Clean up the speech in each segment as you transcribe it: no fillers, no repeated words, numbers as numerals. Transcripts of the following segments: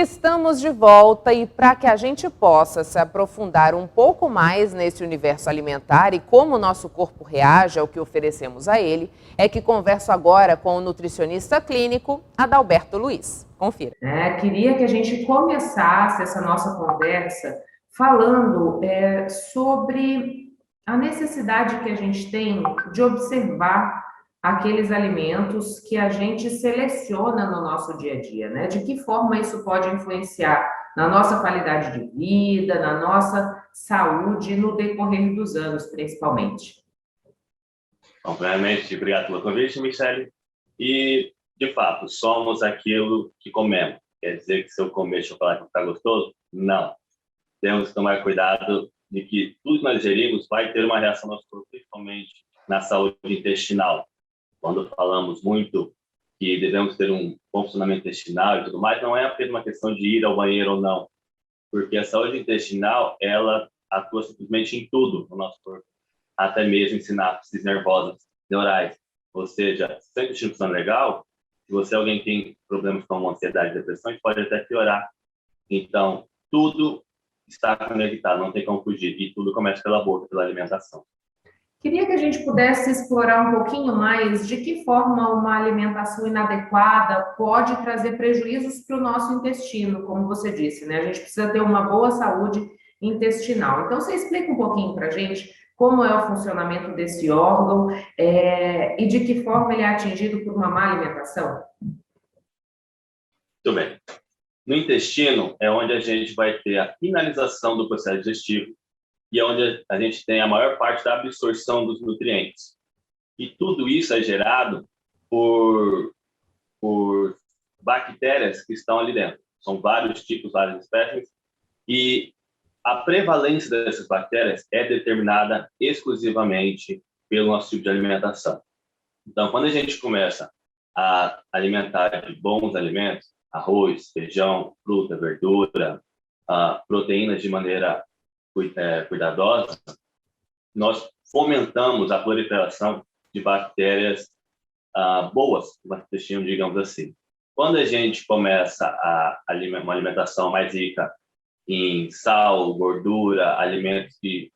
Estamos de volta e para que a gente possa se aprofundar um pouco mais nesse universo alimentar e como o nosso corpo reage ao que oferecemos a ele, é que converso agora com o nutricionista clínico Adalberto Luiz. Confira. Queria que a gente começasse essa nossa conversa falando sobre a necessidade que a gente tem de observar aqueles alimentos que a gente seleciona no nosso dia a dia, né? De que forma isso pode influenciar na nossa qualidade de vida, na nossa saúde, no decorrer dos anos, principalmente. Bom, primeiramente, obrigado pelo convite, Michele. E, de fato, somos aquilo que comemos. Quer dizer que se eu comer chocolate ficar gostoso? Não. Temos que tomar cuidado de que tudo que nós ingerimos vai ter uma reação no nosso corpo, principalmente na saúde intestinal. Quando falamos muito que devemos ter um bom funcionamento intestinal e tudo mais, não é apenas uma questão de ir ao banheiro ou não, porque a saúde intestinal, ela atua simplesmente em tudo no nosso corpo, até mesmo em sinapses nervosas neurais. Ou seja, se o intestino funciona legal, se você alguém que tem problemas como ansiedade e depressão, pode até piorar. Então, tudo está conectado, não tem como fugir, e tudo começa pela boca, pela alimentação. Queria que a gente pudesse explorar um pouquinho mais de que forma uma alimentação inadequada pode trazer prejuízos para o nosso intestino, como você disse, né? A gente precisa ter uma boa saúde intestinal. Então, você explica um pouquinho para a gente como é o funcionamento desse órgão e de que forma ele é atingido por uma má alimentação? Muito bem. No intestino é onde a gente vai ter a finalização do processo digestivo, e é onde a gente tem a maior parte da absorção dos nutrientes. E tudo isso é gerado por bactérias que estão ali dentro. São vários tipos, várias espécies, e a prevalência dessas bactérias é determinada exclusivamente pelo nosso tipo de alimentação. Então, quando a gente começa a alimentar de bons alimentos, arroz, feijão, fruta, verdura, proteínas de maneira cuidadosa, nós fomentamos a proliferação de bactérias boas no intestino, digamos assim. Quando a gente começa uma alimentação mais rica em sal, gordura, alimentos que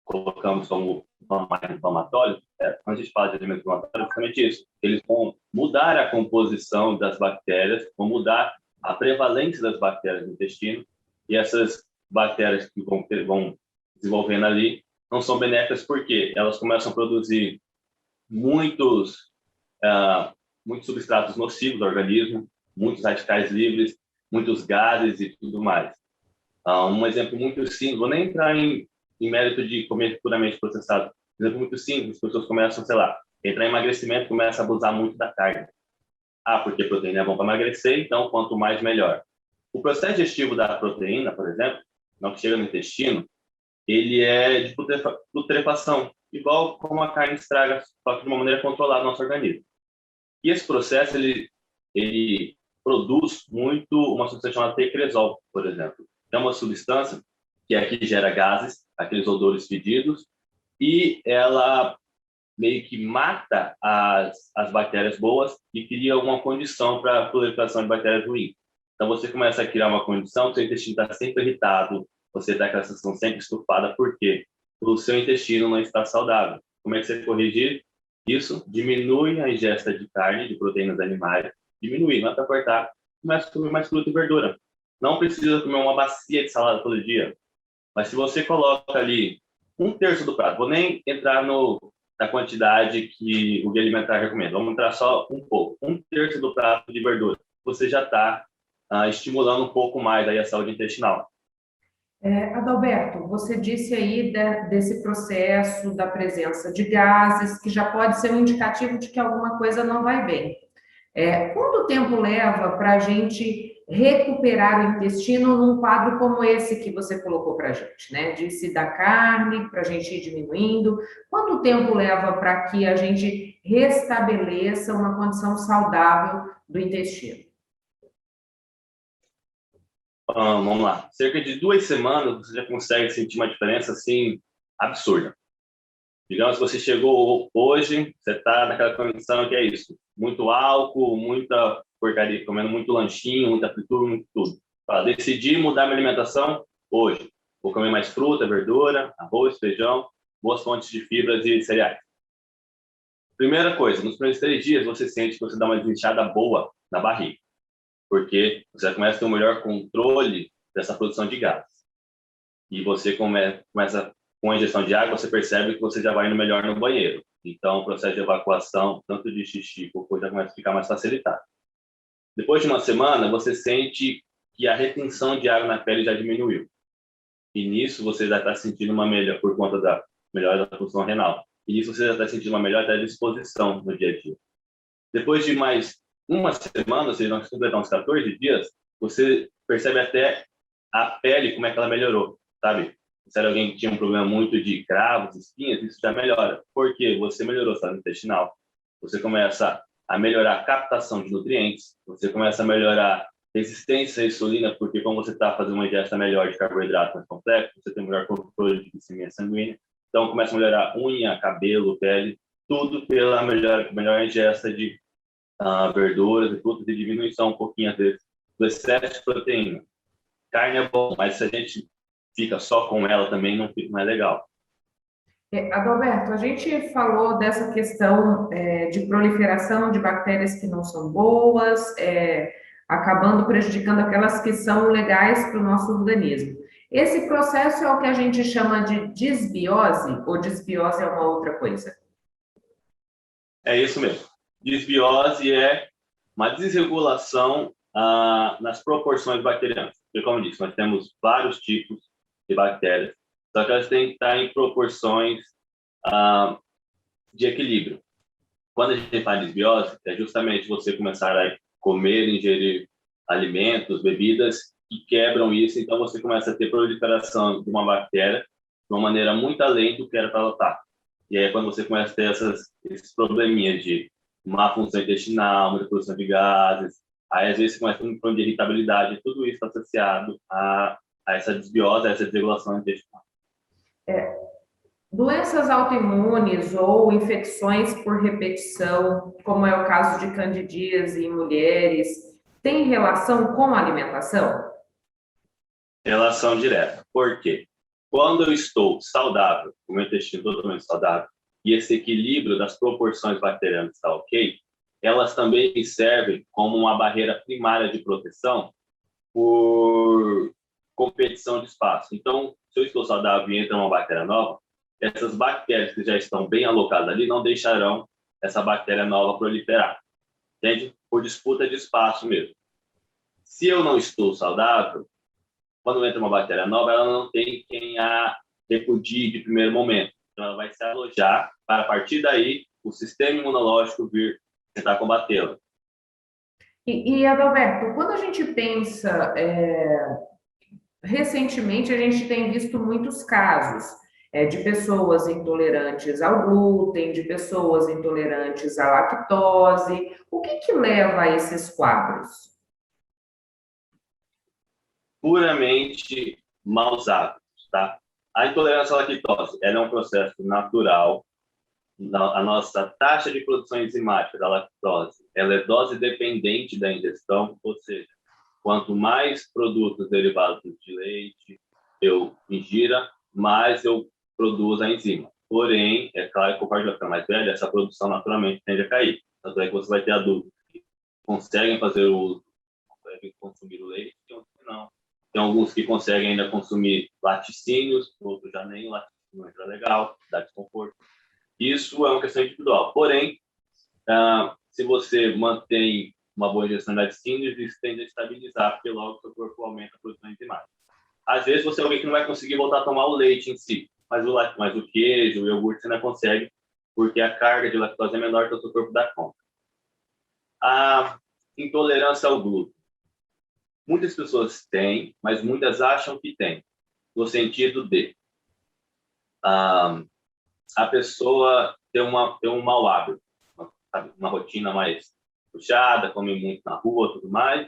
colocamos como mais inflamatórios, quando a gente fala de alimentos inflamatórios, é justamente isso. Eles vão mudar a composição das bactérias, vão mudar a prevalência das bactérias no intestino, e essas bactérias que vão desenvolvendo ali não são benéficas porque elas começam a produzir muitos substratos nocivos do organismo, muitos radicais livres, muitos gases e tudo mais. Um exemplo muito simples, vou nem entrar em mérito de comer puramente processado, um exemplo muito simples, as pessoas começam, sei lá, entrar em emagrecimento, começam a abusar muito da carne. Porque a proteína é bom para emagrecer, então quanto mais melhor. O processo digestivo da proteína, por exemplo, não que chega no intestino, ele é de putrefação, igual como a carne estraga, só que de uma maneira controlada no nosso organismo. E esse processo, ele produz muito uma substância chamada tecresol, por exemplo. É uma substância que é que gera gases, aqueles odores fedidos, e ela meio que mata as bactérias boas e cria uma condição para a proliferação de bactérias ruins. Então, você começa a criar uma condição, seu intestino está sempre irritado, você está com a sensação sempre estufada, por quê? O seu intestino não está saudável. Como é que você corrigir isso? Diminui a ingesta de carne, de proteínas animais, diminui, não é para cortar, começa a comer mais fruta e verdura. Não precisa comer uma bacia de salada todo dia, mas se você coloca ali 1/3 do prato, vou nem entrar na quantidade que o Guia Alimentar recomenda, vamos entrar só um pouco, 1/3 do prato de verdura, você já está estimulando um pouco mais aí a saúde intestinal. Adalberto, você disse aí desse processo da presença de gases, que já pode ser um indicativo de que alguma coisa não vai bem. Quanto tempo leva para a gente recuperar o intestino num quadro como esse que você colocou para a gente, né? Disse da carne, para a gente ir diminuindo. Quanto tempo leva para que a gente restabeleça uma condição saudável do intestino? Vamos lá. Cerca de 2 semanas você já consegue sentir uma diferença assim absurda. Digamos que você chegou hoje, você está naquela condição que é isso, muito álcool, muita porcaria, comendo muito lanchinho, muita fritura, muito tudo. Fala, decidi mudar minha alimentação hoje. Vou comer mais fruta, verdura, arroz, feijão, boas fontes de fibras e cereais. Primeira coisa, nos primeiros 3 dias você sente que você dá uma desinchada boa na barriga, porque você começa a ter um melhor controle dessa produção de gases. E você começa com a ingestão de água, você percebe que você já vai indo melhor no banheiro. Então, o processo de evacuação, tanto de xixi como cocô, já começa a ficar mais facilitado. Depois de uma semana, você sente que a retenção de água na pele já diminuiu. E nisso você já está sentindo uma melhora, por conta da melhora da função renal. E nisso você já está sentindo uma melhor até disposição no dia a dia. Depois de mais uma semana, ou seja, nós completar uns 14 dias, você percebe até a pele, como é que ela melhorou, sabe? Se era alguém que tinha um problema muito de cravos, espinhas, isso já melhora. Porque você melhorou o estado intestinal, você começa a melhorar a captação de nutrientes, você começa a melhorar resistência à insulina, porque como você está fazendo uma ingesta melhor de carboidrato mais complexo, você tem um melhor controle de glicemia sanguínea, então começa a melhorar unha, cabelo, pele, tudo pela melhor ingesta de verduras e frutas e diminuição um pouquinho, às vezes, do excesso de proteína. Carne é bom, mas se a gente fica só com ela também não fica mais legal. Adalberto, a gente falou dessa questão de proliferação de bactérias que não são boas, acabando prejudicando aquelas que são legais para o nosso organismo. Esse processo é o que a gente chama de disbiose, ou disbiose é uma outra coisa? É isso mesmo. Disbiose é uma desregulação nas proporções bacterianas. Porque, como eu disse, nós temos vários tipos de bactérias, só que elas têm que estar em proporções de equilíbrio. Quando a gente fala de desbiose, é justamente você começar a comer, ingerir alimentos, bebidas que quebram isso, então você começa a ter proliferação de uma bactéria de uma maneira muito além do que era para ela estar. E aí é quando você começa a ter esses probleminhas de má função intestinal, muita produção de gases, aí às vezes você começa um problema de irritabilidade, tudo isso está associado a essa desbiose, a essa desregulação intestinal. Doenças autoimunes ou infecções por repetição, como é o caso de candidíase em mulheres, tem relação com a alimentação? Relação direta. Por quê? Quando eu estou saudável, com o meu intestino totalmente saudável, e esse equilíbrio das proporções bacterianas está ok, elas também me servem como uma barreira primária de proteção por competição de espaço. Então, se eu estou saudável e entra uma bactéria nova, essas bactérias que já estão bem alocadas ali não deixarão essa bactéria nova proliferar. Entende? Por disputa de espaço mesmo. Se eu não estou saudável, quando entra uma bactéria nova, ela não tem quem a repudie de primeiro momento. Então, ela vai se alojar para, a partir daí, o sistema imunológico vir tentar combatê-la. E Adalberto, quando a gente pensa, recentemente a gente tem visto muitos casos de pessoas intolerantes ao glúten, de pessoas intolerantes à lactose. O que leva a esses quadros? Puramente maus hábitos, tá? A intolerância à lactose, ela é um processo natural. A nossa taxa de produção enzimática da lactose, ela é dose dependente da ingestão, ou seja, quanto mais produtos derivados de leite eu ingira, mais eu produzo a enzima. Porém, é claro que conforme vai ficar mais velho, essa produção naturalmente tende a cair. Tanto é que você vai ter adultos que conseguem fazer o uso, conseguem consumir o leite, e outros que não. Tem alguns que conseguem ainda consumir laticínios, outros já nem laticínio entra legal, dá desconforto. Isso é uma questão individual. Porém, se você mantém uma boa ingestão de laticínios, isso tende a estabilizar, porque logo o seu corpo aumenta a produção enzimática. Às vezes você é alguém que não vai conseguir voltar a tomar o leite em si, mas o queijo, o iogurte você ainda consegue, porque a carga de lactose é menor que o seu corpo dá conta. A intolerância ao glúten. Muitas pessoas têm, mas muitas acham que têm, no sentido de a pessoa ter um mau hábito, uma rotina mais puxada, come muito na rua e tudo mais,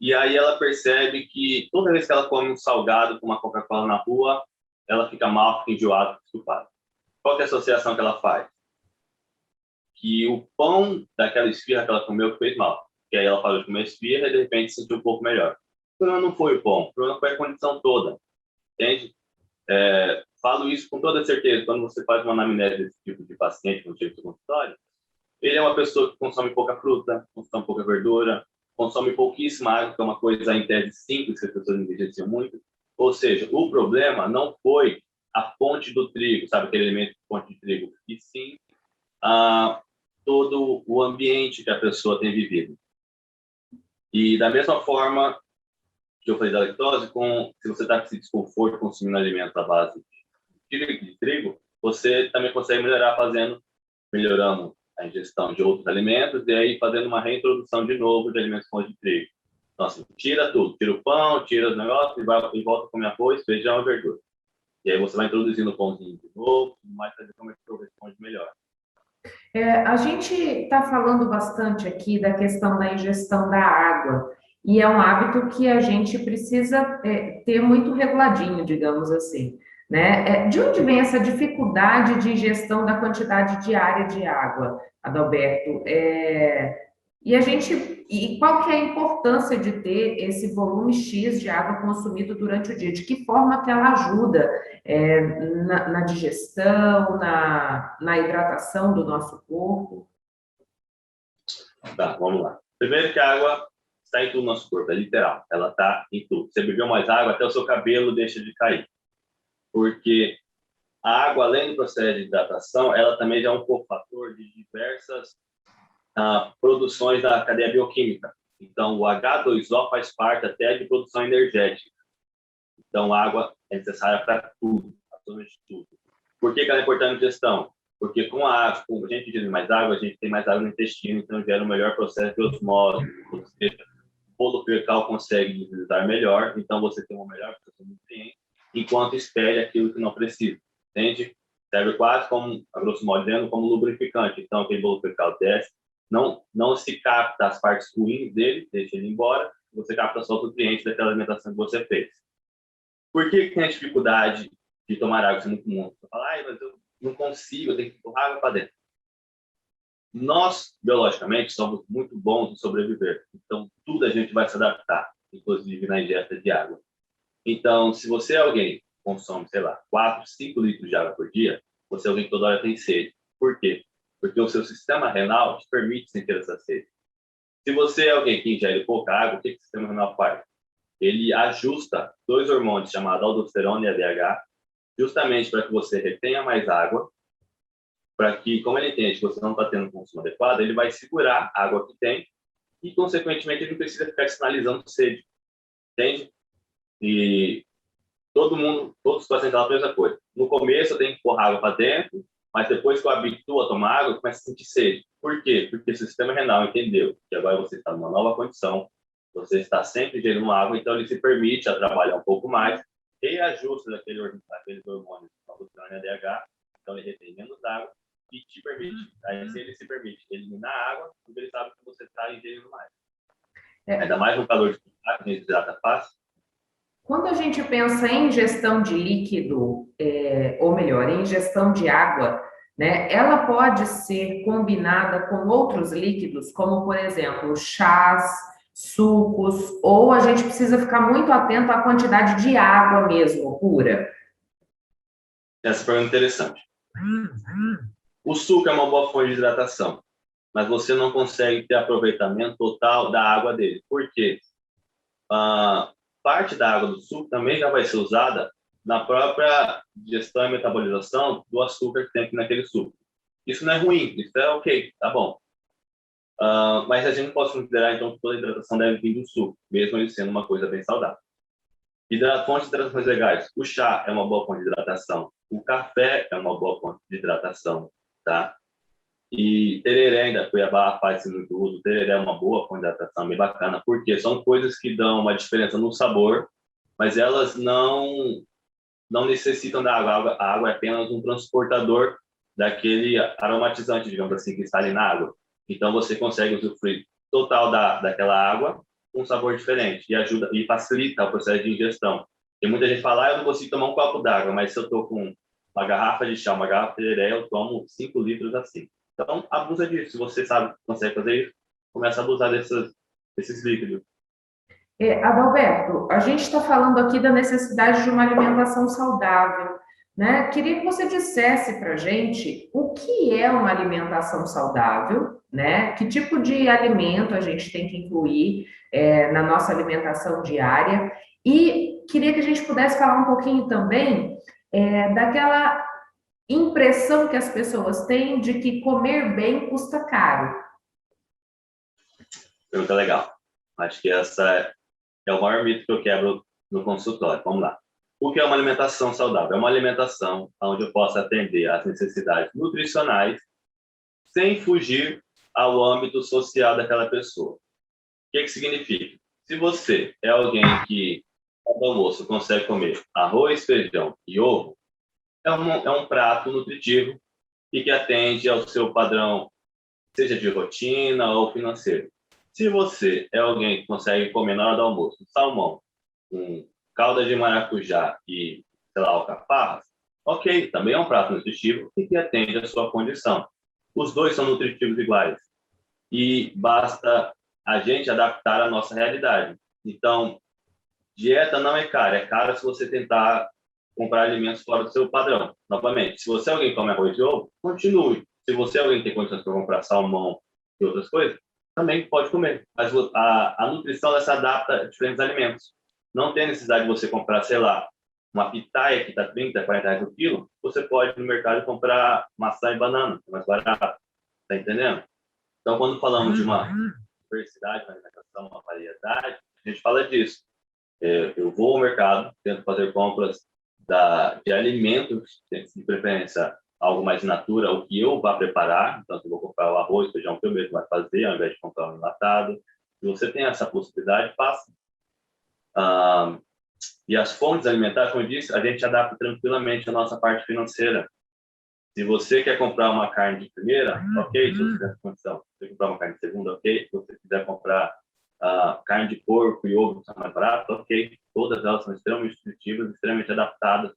e aí ela percebe que toda vez que ela come um salgado com uma Coca-Cola na rua, ela fica mal, fica enjoada, fica estupada. Qual que é a associação que ela faz? Que o pão daquela esfirra que ela comeu fez mal. que aí ela parou de comer esfirra e de repente se sentiu um pouco melhor. O problema não foi o pão, o problema foi a condição toda, entende? Falo isso com toda certeza, quando você faz uma anamnese desse tipo de paciente no tipo de consultório, ele é uma pessoa que consome pouca fruta, consome pouca verdura, consome pouquíssima água, que é uma coisa em tese simples que as pessoas negligenciam muito. Ou seja, o problema não foi a fonte do trigo, sabe, aquele elemento de fonte de trigo, e sim todo o ambiente que a pessoa tem vivido. E da mesma forma que eu falei da lactose, se você está com esse desconforto consumindo alimentos à base de trigo, você também consegue melhorar melhorando a ingestão de outros alimentos e aí fazendo uma reintrodução de novo de alimentos com de trigo. Então, assim, tira tudo, tira o pão, tira os negócios e volta a comer arroz, feijão e verdura. E aí você vai introduzindo o pãozinho de novo, mais fazer como é que responde melhor. A gente está falando bastante aqui da questão da ingestão da água, e é um hábito que a gente precisa ter muito reguladinho, digamos assim, né? De onde vem essa dificuldade de ingestão da quantidade diária de água, Adalberto? E qual que é a importância de ter esse volume X de água consumido durante o dia? De que forma que ela ajuda na digestão, na hidratação do nosso corpo? Tá, vamos lá. Primeiro que a água está em tudo no nosso corpo, é literal. Ela está em tudo. Você bebeu mais água, até o seu cabelo deixa de cair. Porque a água, além do processo de hidratação, ela também já é um cofator de diversas produções da cadeia bioquímica. Então, o H2O faz parte até de produção energética. Então, a água é necessária para tudo, absolutamente tudo. Por que ela é importante na digestão? Porque com a gente ingere mais água, a gente tem mais água no intestino, então gera um melhor processo de osmose, ou seja, o bolo fecal consegue utilizar melhor, então você tem uma melhor absorção de nutrientes, enquanto expele aquilo que não precisa, entende? Serve quase como, a grosso modo dizendo, como lubrificante. Então, aquele bolo fecal desce, não se capta as partes ruins dele, deixa ele embora, você capta só os nutrientes daquela alimentação que você fez. Por que tem a dificuldade de tomar água? Isso é muito comum. Você fala, mas eu não consigo, eu tenho que empurrar água para dentro. Nós, biologicamente, somos muito bons em sobreviver. Então, tudo a gente vai se adaptar, inclusive na ingesta de água. Então, se você é alguém que consome, sei lá, 4, 5 litros de água por dia, você é alguém que toda hora tem sede. Por quê? Porque o seu sistema renal te permite sentir essa sede. Se você é alguém que ingere pouca água, o que o sistema renal faz? Ele ajusta 2 hormônios chamados aldosterona e ADH, justamente para que você retenha mais água, para que, como ele entende que você não está tendo um consumo adequado, ele vai segurar a água que tem e, consequentemente, ele não precisa ficar sinalizando sede, entende? E todos os pacientes falam a mesma coisa. No começo eu tenho que pôr água para dentro, mas depois que eu habituo a tomar água, eu começo a sentir sede. Por quê? Porque o sistema renal entendeu que agora você está numa nova condição, você está sempre ingerindo água, então ele se permite a trabalhar um pouco mais, reajusta aqueles hormônios, aldosterona e ADH, então ele retém menos água e te permite. Aí, se ele se permite eliminar a água, porque ele sabe que você está ingerindo mais. Ainda mais no calor de contato, que a gente hidrata fácil. Quando a gente pensa em ingestão de líquido, ou melhor, em ingestão de água, né, ela pode ser combinada com outros líquidos, como, por exemplo, chás, sucos, ou a gente precisa ficar muito atento à quantidade de água mesmo, pura? Essa pergunta é interessante. O suco é uma boa fonte de hidratação, mas você não consegue ter aproveitamento total da água dele. Por quê? Parte da água do suco também já vai ser usada na própria digestão e metabolização do açúcar que tem aqui naquele suco. Isso não é ruim, isso é ok, tá bom. Mas a gente não pode considerar, então, que toda hidratação deve vir do suco, mesmo ele sendo uma coisa bem saudável. Fontes de hidratações legais. O chá é uma boa fonte de hidratação. O café é uma boa fonte de hidratação, tá? E tereré, ainda Cuiabá faz-se muito uso. Tereré é uma boa fonte de hidratação, bem bacana, porque são coisas que dão uma diferença no sabor, mas elas não necessitam da água. A água é apenas um transportador daquele aromatizante, digamos assim, que está ali na água. Então, você consegue usufruir total daquela água com um sabor diferente e ajuda e facilita o processo de ingestão. Tem muita gente que fala, eu não consigo tomar um copo d'água, mas se eu estou com uma garrafa de chá, uma garrafa de tereré, eu tomo 5 litros assim. Então, abusa disso. Se você sabe que consegue fazer isso, começa a abusar esses líquidos. Adalberto, a gente está falando aqui da necessidade de uma alimentação saudável, né? Queria que você dissesse para a gente o que é uma alimentação saudável, né? Que tipo de alimento a gente tem que incluir na nossa alimentação diária, e queria que a gente pudesse falar um pouquinho também daquela impressão que as pessoas têm de que comer bem custa caro. Pergunta legal. Acho que essa é o maior mito que eu quebro no consultório. Vamos lá. O que é uma alimentação saudável? É uma alimentação onde eu possa atender às necessidades nutricionais sem fugir ao âmbito social daquela pessoa. O que significa? Se você é alguém que, no almoço, consegue comer arroz, feijão e ovo, é um prato nutritivo e que atende ao seu padrão, seja de rotina ou financeiro. Se você é alguém que consegue comer na hora do almoço salmão, calda de maracujá e, sei lá, alcaparras, ok, também é um prato nutritivo e que atende à sua condição. Os dois são nutritivos iguais e basta a gente adaptar a nossa realidade. Então, dieta não é cara se você tentar comprar alimentos fora do seu padrão. Novamente, se você é alguém que come arroz e ovo, continue. Se você é alguém que tem condições para comprar salmão e outras coisas, também pode comer. Mas a nutrição ela se adapta a diferentes alimentos. Não tem necessidade de você comprar, sei lá, uma pitaia que está 30, 40 reais o quilo. Você pode ir no mercado comprar maçã e banana, que é mais barato. Está entendendo? Então, quando falamos de uma diversidade na alimentação, uma variedade, a gente fala disso. Eu vou ao mercado, tento fazer compras de alimentos, de preferência algo mais in natura, o que eu vá preparar. Então, se eu vou comprar o arroz, feijão que eu mesmo vai fazer, ao invés de comprar um enlatado. Se você tem essa possibilidade, faça. E as fontes alimentares, como eu disse, a gente adapta tranquilamente a nossa parte financeira. Se você quer comprar uma carne de primeira, ok, se você tem condição. Se você comprar uma carne de segunda, ok. Se você quiser comprar carne de porco e ovo, que são mais baratos, ok. Todas elas são extremamente nutritivas, extremamente adaptadas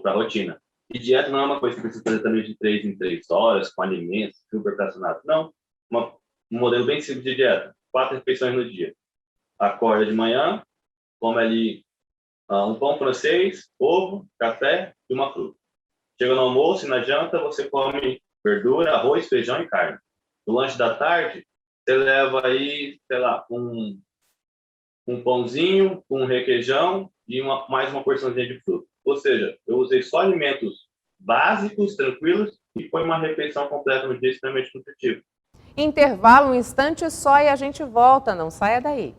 para a rotina. E dieta não é uma coisa que precisa fazer também de 3 em 3 horas, com alimentos super fracionados. Não. Um modelo bem simples de dieta. 4 refeições no dia. Acorda de manhã, come ali um pão francês, ovo, café e uma fruta. Chega no almoço e na janta você come verdura, arroz, feijão e carne. No lanche da tarde, você leva aí, sei lá, um pãozinho, um requeijão e mais uma porçãozinha de fruta. Ou seja, eu usei só alimentos básicos, tranquilos, e foi uma refeição completa no dia extremamente nutritiva. Intervalo, um instante só e a gente volta, não saia daí.